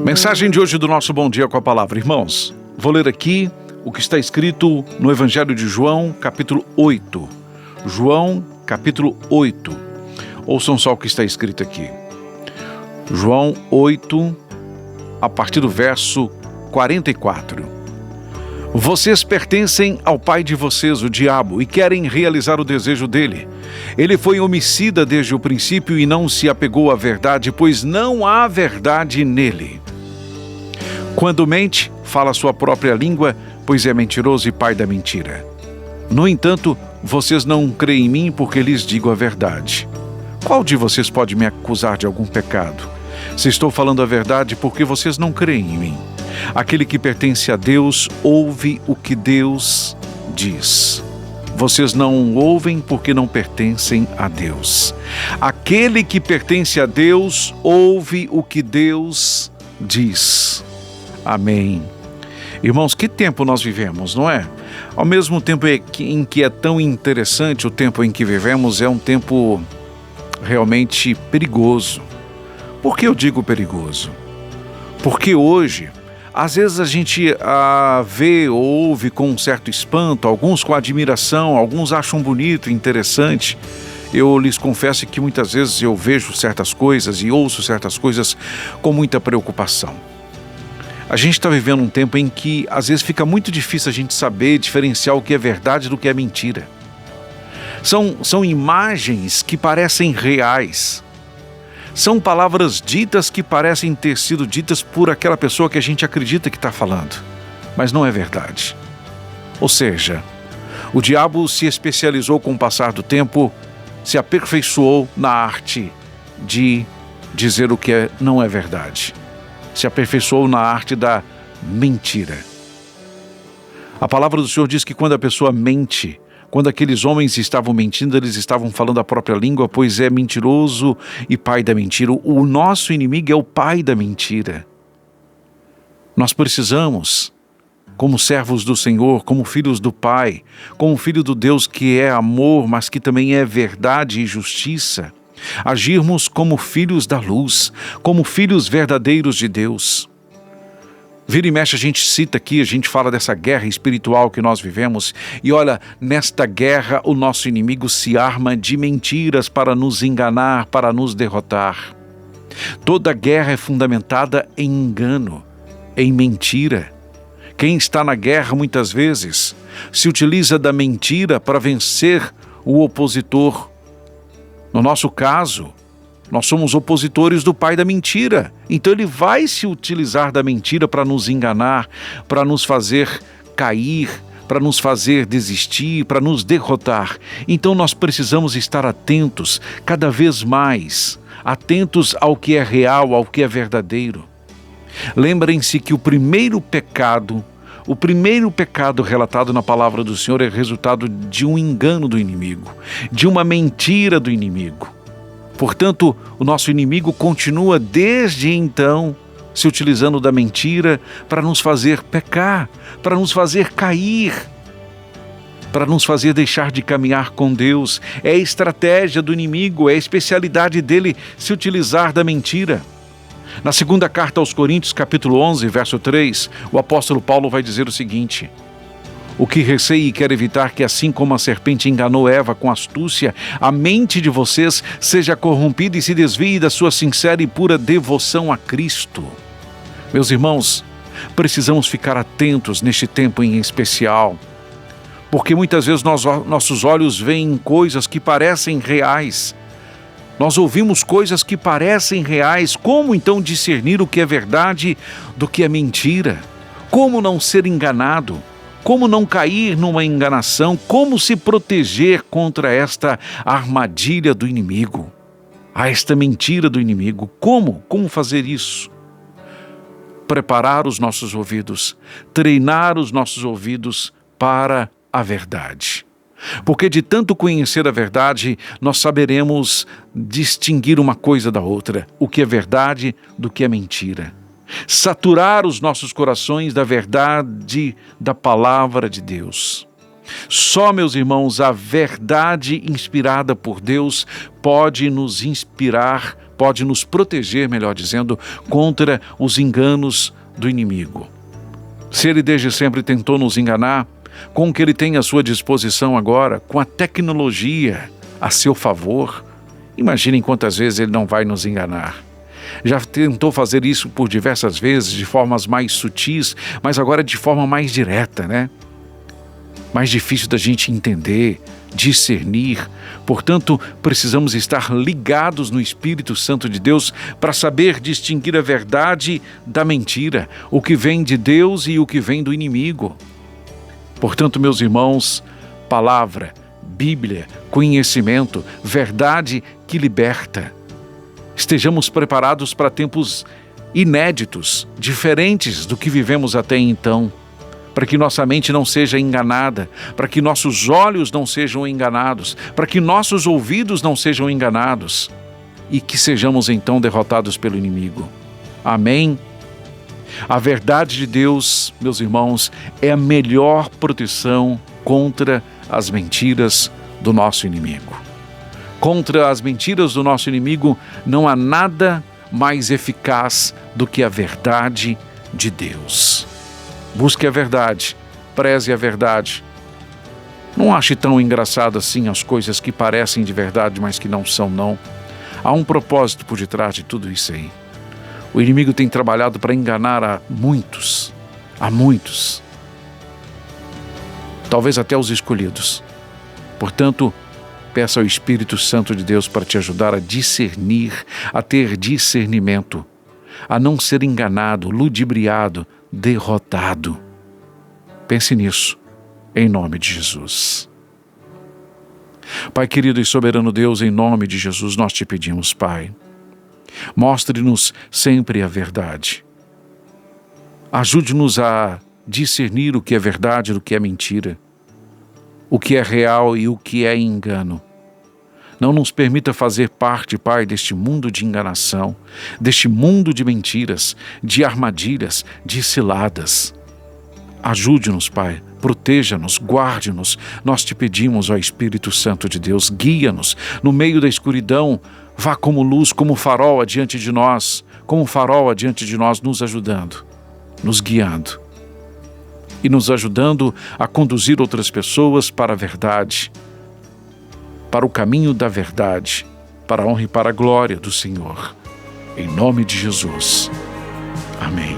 Mensagem de hoje do nosso Bom Dia com a Palavra. Irmãos, vou ler aqui o que está escrito no Evangelho de João, capítulo 8. João, capítulo 8. Ouçam só o que está escrito aqui. João 8, a partir do verso 44. Vocês pertencem ao pai de vocês, o diabo, e querem realizar o desejo dele. Ele foi homicida desde o princípio e não se apegou à verdade, pois não há verdade nele. Quando mente, fala sua própria língua, pois é mentiroso e pai da mentira. No entanto, vocês não creem em mim porque lhes digo a verdade. Qual de vocês pode me acusar de algum pecado? Se estou falando a verdade, porque vocês não creem em mim. Aquele que pertence a Deus ouve o que Deus diz. Vocês não ouvem porque não pertencem a Deus. Aquele que pertence a Deus ouve o que Deus diz. Amém. Irmãos, que tempo nós vivemos, não é? Ao mesmo tempo em que é tão interessante o tempo em que vivemos, é um tempo realmente perigoso. Por que eu digo perigoso? Porque hoje, às vezes a gente vê ou ouve com um certo espanto, alguns com admiração, alguns acham bonito, interessante. Eu lhes confesso que muitas vezes eu vejo certas coisas e ouço certas coisas com muita preocupação. A gente está vivendo um tempo em que às vezes fica muito difícil a gente saber diferenciar o que é verdade do que é mentira. São imagens que parecem reais. São palavras ditas que parecem ter sido ditas por aquela pessoa que a gente acredita que está falando, mas não é verdade. Ou seja, o diabo se especializou com o passar do tempo, se aperfeiçoou na arte de dizer o que não é verdade. Se aperfeiçoou na arte da mentira. A palavra do Senhor diz que quando a pessoa mente, quando aqueles homens estavam mentindo, eles estavam falando a própria língua, pois é mentiroso e pai da mentira. O nosso inimigo é o pai da mentira. Nós precisamos, como servos do Senhor, como filhos do Pai, como filho do Deus que é amor, mas que também é verdade e justiça, agirmos como filhos da luz, como filhos verdadeiros de Deus. Vira e mexe a gente cita aqui, a gente fala dessa guerra espiritual que nós vivemos e olha, nesta guerra o nosso inimigo se arma de mentiras para nos enganar, para nos derrotar. Toda guerra é fundamentada em engano, em mentira. Quem está na guerra muitas vezes se utiliza da mentira para vencer o opositor. No nosso caso, nós somos opositores do pai da mentira. Então ele vai se utilizar da mentira para nos enganar, para nos fazer cair, para nos fazer desistir, para nos derrotar. Então nós precisamos estar atentos, cada vez mais, atentos ao que é real, ao que é verdadeiro. Lembrem-se que o primeiro pecado relatado na palavra do Senhor é resultado de um engano do inimigo, de uma mentira do inimigo. Portanto, o nosso inimigo continua desde então se utilizando da mentira para nos fazer pecar, para nos fazer cair, para nos fazer deixar de caminhar com Deus. É a estratégia do inimigo, é a especialidade dele se utilizar da mentira. Na segunda carta aos Coríntios, capítulo 11, verso 3, o apóstolo Paulo vai dizer o seguinte: o que receio e quero evitar que, assim como a serpente enganou Eva com astúcia, a mente de vocês seja corrompida e se desvie da sua sincera e pura devoção a Cristo. Meus irmãos, precisamos ficar atentos neste tempo em especial, porque muitas vezes nossos olhos veem coisas que parecem reais. Nós ouvimos coisas que parecem reais. Como então discernir o que é verdade do que é mentira? Como não ser enganado? Como não cair numa enganação? Como se proteger contra esta armadilha do inimigo? Esta mentira do inimigo? Como? Como fazer isso? Preparar os nossos ouvidos, treinar os nossos ouvidos para a verdade. Porque de tanto conhecer a verdade, nós saberemos distinguir uma coisa da outra, o que é verdade do que é mentira. Saturar os nossos corações da verdade da palavra de Deus. Só, meus irmãos, a verdade inspirada por Deus pode nos inspirar pode nos proteger, melhor dizendo, contra os enganos do inimigo. Se ele desde sempre tentou nos enganar, com o que ele tem à sua disposição agora, com a tecnologia a seu favor, imaginem quantas vezes ele não vai nos enganar. Já tentou fazer isso por diversas vezes, de formas mais sutis, mas agora de forma mais direta, né? Mais difícil da gente entender, discernir. Portanto, precisamos estar ligados no Espírito Santo de Deus para saber distinguir a verdade da mentira, o que vem de Deus e o que vem do inimigo. Portanto, meus irmãos, palavra, Bíblia, conhecimento, verdade que liberta. Estejamos preparados para tempos inéditos, diferentes do que vivemos até então, para que nossa mente não seja enganada, para que nossos olhos não sejam enganados, para que nossos ouvidos não sejam enganados e que sejamos então derrotados pelo inimigo. Amém? A verdade de Deus, meus irmãos, é a melhor proteção contra as mentiras do nosso inimigo. Contra as mentiras do nosso inimigo não há nada mais eficaz do que a verdade de Deus. Busque a verdade, preze a verdade. Não ache tão engraçado assim as coisas que parecem de verdade, mas que não são, não. Há um propósito por detrás de tudo isso aí. O inimigo tem trabalhado para enganar a muitos, talvez até os escolhidos. Portanto, peça ao Espírito Santo de Deus para te ajudar a discernir, a ter discernimento, a não ser enganado, ludibriado, derrotado. Pense nisso, em nome de Jesus. Pai querido e soberano Deus, em nome de Jesus, nós te pedimos, Pai, mostre-nos sempre a verdade. Ajude-nos a discernir o que é verdade do que é mentira, o que é real e o que é engano. Não nos permita fazer parte, Pai, deste mundo de enganação, deste mundo de mentiras, de armadilhas, de ciladas. Ajude-nos, Pai, proteja-nos, guarde-nos. Nós te pedimos, ó Espírito Santo de Deus, guia-nos no meio da escuridão. Vá como luz, como farol adiante de nós, nos ajudando, nos guiando e nos ajudando a conduzir outras pessoas para a verdade, para o caminho da verdade, para a honra e para a glória do Senhor. Em nome de Jesus. Amém.